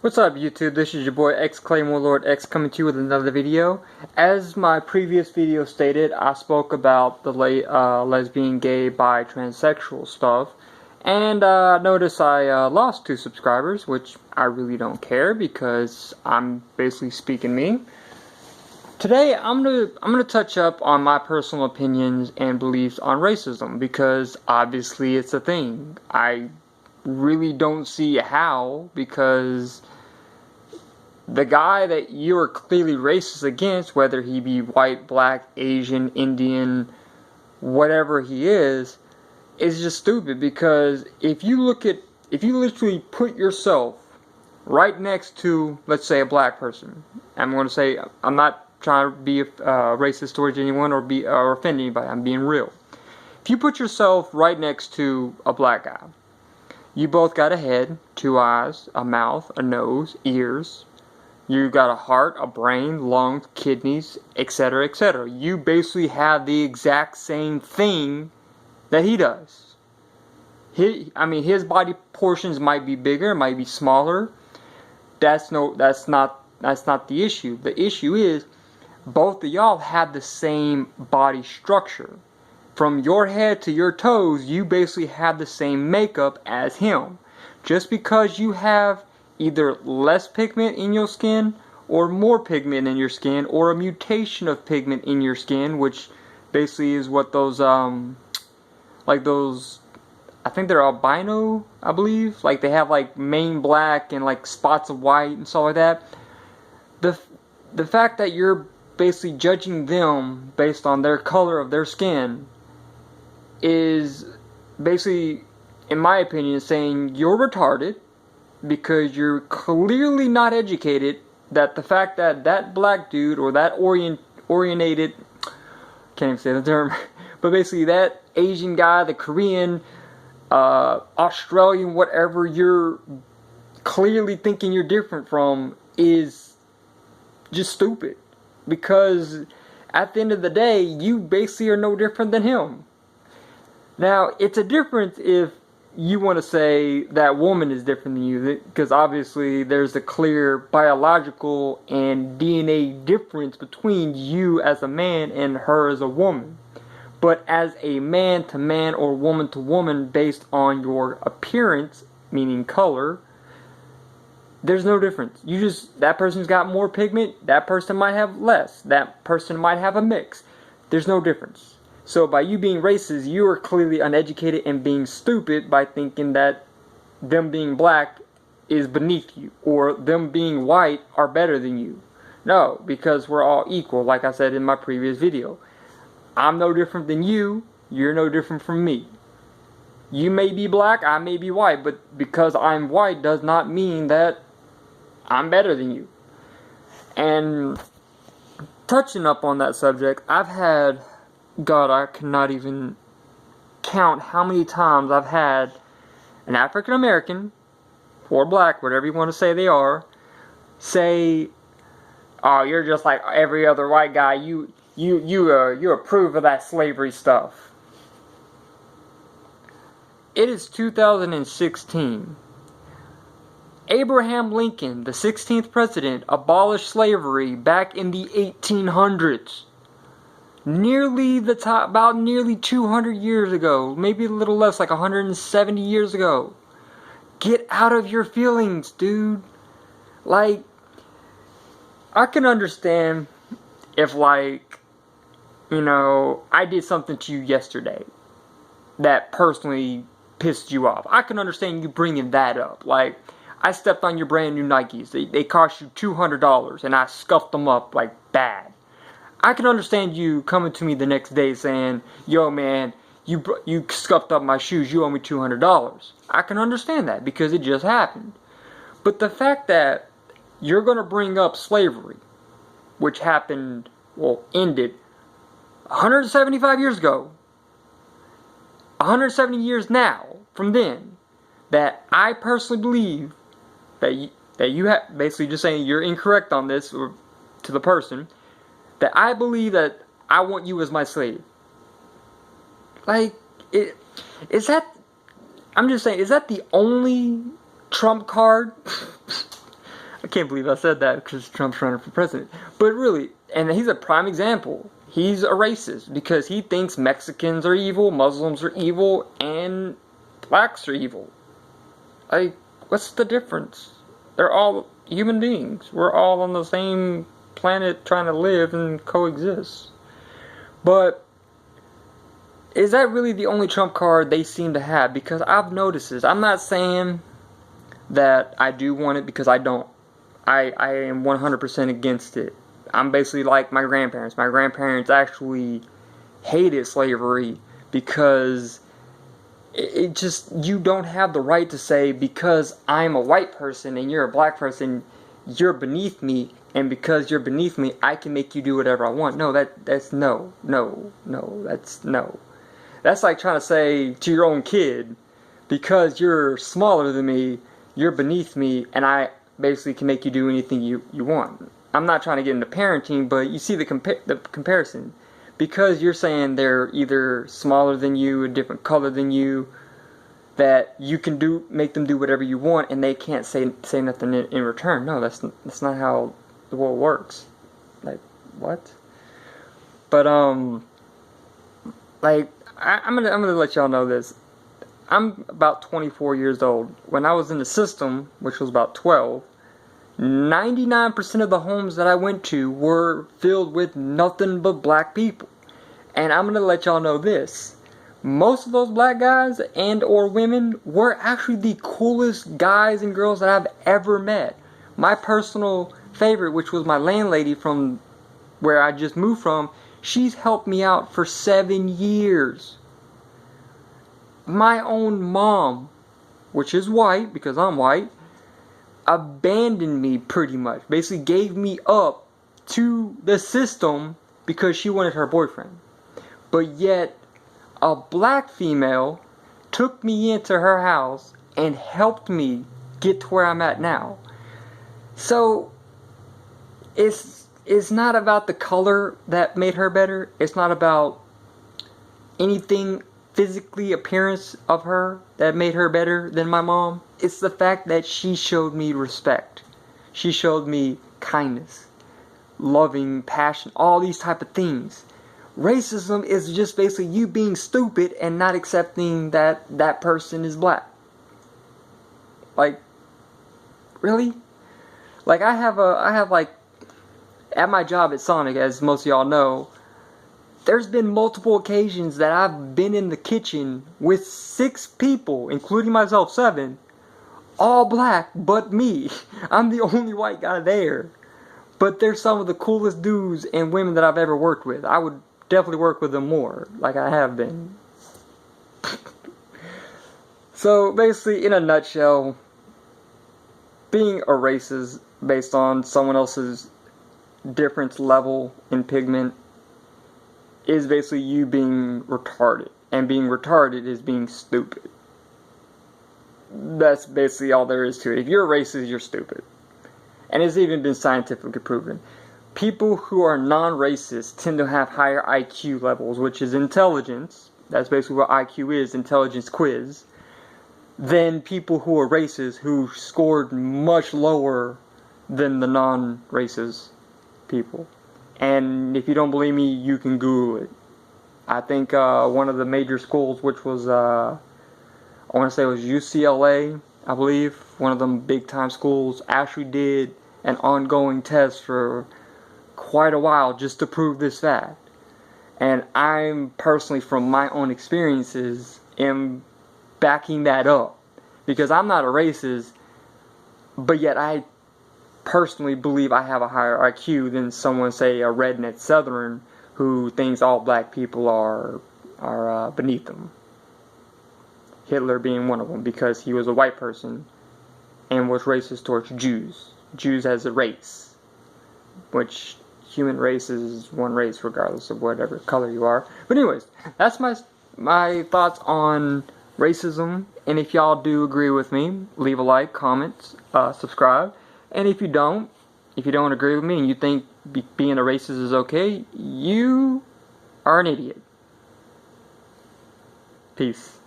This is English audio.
What's up YouTube, this is your boy Claymore Lord X coming to you with another video. As my previous video stated, I spoke about the lesbian, gay, bi, transsexual stuff. And notice I lost 2 subscribers, which I really don't care because I'm basically speaking me. Today I'm gonna touch up on my personal opinions and beliefs on racism because obviously it's a thing. I really don't see how, because the guy that you are clearly racist against, whether he be white, black, Asian, Indian, whatever he is just stupid. Because if you literally put yourself right next to, let's say, a black person, I'm going to say, I'm not trying to be racist towards anyone or offend anybody, I'm being real. If you put yourself right next to a black guy, you both got a head, 2 eyes, a mouth, a nose, ears. You got a heart, a brain, lungs, kidneys, etc., etc. You basically have the exact same thing that he does. His body portions might be bigger, might be smaller. That's not the issue. The issue is both of y'all have the same body structure. From your head to your toes, you basically have the same makeup as him. Just because you have either less pigment in your skin or more pigment in your skin, or a mutation of pigment in your skin, which basically is what those I think they're albino, I believe, like they have like main black and like spots of white and stuff like that. The fact that you're basically judging them based on their color of their skin is basically, in my opinion, saying you're retarded, because you're clearly not educated. That the fact that that black dude or that orientated, can't even say the term, but basically that Asian guy, the Korean, Australian, whatever you're clearly thinking you're different from, is just stupid. Because at the end of the day, you basically are no different than him. Now, it's a difference if you want to say that woman is different than you, because obviously there's a clear biological and DNA difference between you as a man and her as a woman. But as a man to man or woman to woman, based on your appearance, meaning color, there's no difference. That person's got more pigment, that person might have less, that person might have a mix. There's no difference. So by you being racist, you are clearly uneducated and being stupid by thinking that them being black is beneath you, or them being white are better than you. No, because we're all equal, like I said in my previous video. I'm no different than you, you're no different from me. You may be black, I may be white, but because I'm white does not mean that I'm better than you. And touching up on that subject, I've had, God, I cannot even count how many times I've had an African American or black, whatever you want to say they are, say, "Oh, you're just like every other white guy. You approve of that slavery stuff." It is 2016. Abraham Lincoln, the 16th president, abolished slavery back in the 1800s. About nearly 200 years ago, maybe a little less, like 170 years ago. Get out of your feelings, dude. Like, I can understand if, like, I did something to you yesterday that personally pissed you off. I can understand you bringing that up. Like, I stepped on your brand new Nikes. They cost you $200, and I scuffed them up like bad. I can understand you coming to me the next day saying, "Yo, man, you scuffed up my shoes, you owe me $200. I can understand that because it just happened. But the fact that you're going to bring up slavery, which ended 175 years ago, 170 years now from then, that I personally believe that you have, basically just saying you're incorrect on this, or to the person, that I believe that I want you as my slave. Like, is that, I'm just saying, is that the only trump card can't believe I said that because Trump's running for president. But really, and he's a prime example. He's a racist because he thinks Mexicans are evil, Muslims are evil, and blacks are evil. Like, what's the difference? They're all human beings. We're all on the same planet trying to live and coexist. But is that really the only trump card they seem to have? Because I've noticed this. I'm not saying that I do want it, because I don't. I am 100% against it. I'm basically like my grandparents. My grandparents actually hated slavery because it just, you don't have the right to say, because I'm a white person and you're a black person, you're beneath me, and because you're beneath me, I can make you do whatever I want. No, that's no. That's like trying to say to your own kid, because you're smaller than me, you're beneath me, and I basically can make you do anything you want. I'm not trying to get into parenting, but you see the comparison. Because you're saying they're either smaller than you, a different color than you, that you can make them do whatever you want, and they can't say nothing in return. No, that's not how the world works. Like, what? But like, I'm gonna let y'all know this. I'm about 24 years old. When I was in the system, which was about 12, 99% of the homes that I went to were filled with nothing but black people. And I'm going to let y'all know this. Most of those black guys and or women were actually the coolest guys and girls that I've ever met. My personal favorite, which was my landlady from where I just moved from, she's helped me out for 7 years. My own mom, which is white, because I'm white, abandoned me pretty much. Basically gave me up to the system because she wanted her boyfriend. But yet, a black female took me into her house and helped me get to where I'm at now. So, it's not about the color that made her better. It's not about anything physically appearance of her that made her better than my mom. It's the fact that she showed me respect. She showed me kindness, loving, passion, all these type of things. Racism is just basically you being stupid and not accepting that that person is black. Like, really? Like, I have like, at my job at Sonic, as most of y'all know, there's been multiple occasions that I've been in the kitchen with 6 people, including myself, 7, all black but me. I'm the only white guy there. But they're some of the coolest dudes and women that I've ever worked with. I would definitely work with them more, like I have been. So basically, in a nutshell, being a racist based on someone else's difference level in pigment is basically you being retarded. And being retarded is being stupid. That's basically all there is to it. If you're a racist, you're stupid. And it's even been scientifically proven. People who are non-racist tend to have higher IQ levels, which is intelligence. That's basically what IQ is, intelligence quiz. Than people who are racist, who scored much lower than the non-racist people. And if you don't believe me, you can Google it. I think one of the major schools, which was, I want to say it was UCLA, I believe, one of them big time schools, actually did an ongoing test for quite a while just to prove this fact. And I'm personally, from my own experiences, am backing that up. Because I'm not a racist, but yet I personally believe I have a higher IQ than someone, say, a redneck Southern who thinks all black people are beneath them. Hitler being one of them, because he was a white person and was racist towards Jews. Jews as a race, which human race is one race regardless of whatever color you are. But anyways, that's my thoughts on racism. And if y'all do agree with me, leave a like, comment, subscribe. And if you don't agree with me and you think being a racist is okay, you are an idiot. Peace.